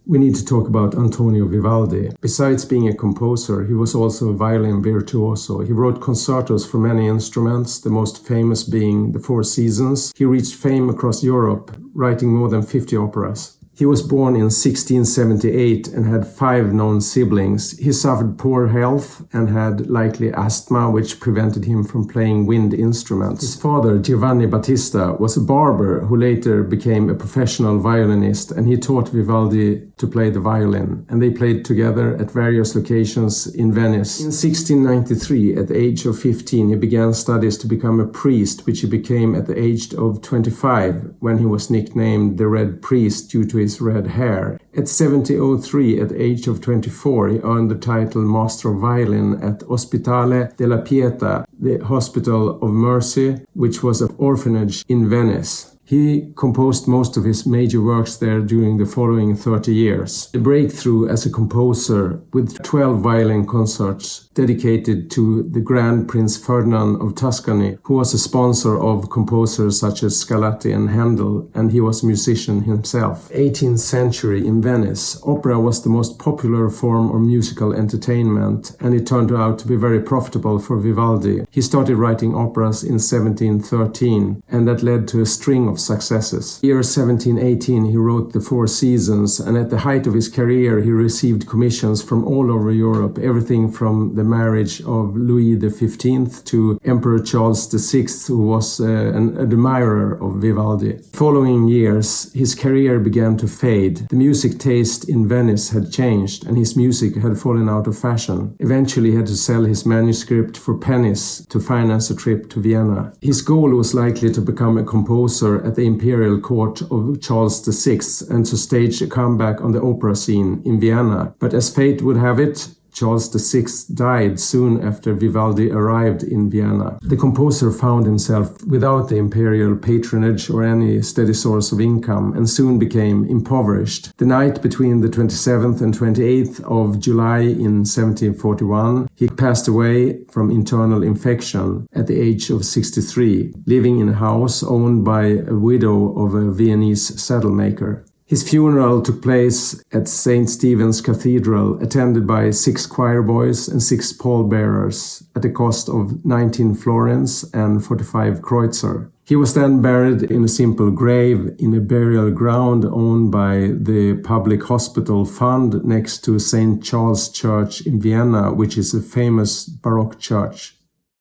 we need to talk about Antonio Vivaldi. Besides being a composer, he was also a violin virtuoso. He wrote concertos for many instruments, the most famous being the Four Seasons. He reached fame across Europe, writing more than 50 operas. He was born in 1678 and had 5 known siblings. He suffered poor health and had likely asthma, which prevented him from playing wind instruments. His father, Giovanni Battista, was a barber who later became a professional violinist, and he taught Vivaldi to play the violin, and they played together at various locations in Venice. In 1693, at the age of 15, he began studies to become a priest, which he became at the age of 25, when he was nicknamed the Red Priest due to his red hair. At 1703, at the age of 24, he earned the title Master of Violin at Ospitale della Pietà, the Hospital of Mercy, which was an orphanage in Venice. He composed most of his major works there during the following 30 years. The breakthrough as a composer, with 12 violin concerts dedicated to the Grand Prince Ferdinand of Tuscany, who was a sponsor of composers such as Scarlatti and Handel, and he was a musician himself. 18th century in Venice, opera was the most popular form of musical entertainment, and it turned out to be very profitable for Vivaldi. He started writing operas in 1713, and that led to a string of successes. Year 1718, he wrote the Four Seasons, and at the height of his career, he received commissions from all over Europe, everything from the marriage of Louis XV to Emperor Charles VI, who was an admirer of Vivaldi. Following years, his career began to fade. The music taste in Venice had changed, and his music had fallen out of fashion. Eventually, he had to sell his manuscript for pennies to finance a trip to Vienna. His goal was likely to become a composer at the imperial court of Charles VI and to stage a comeback on the opera scene in Vienna. But as fate would have it, Charles VI died soon after Vivaldi arrived in Vienna. The composer found himself without the imperial patronage or any steady source of income and soon became impoverished. The night between the 27th and 28th of July in 1741, he passed away from internal infection at the age of 63, living in a house owned by a widow of a Viennese saddlemaker. His funeral took place at St. Stephen's Cathedral, attended by 6 choir boys and 6 pallbearers, at a cost of 19 florins and 45 kreuzer. He was then buried in a simple grave in a burial ground owned by the public hospital fund next to St. Charles Church in Vienna, which is a famous Baroque church.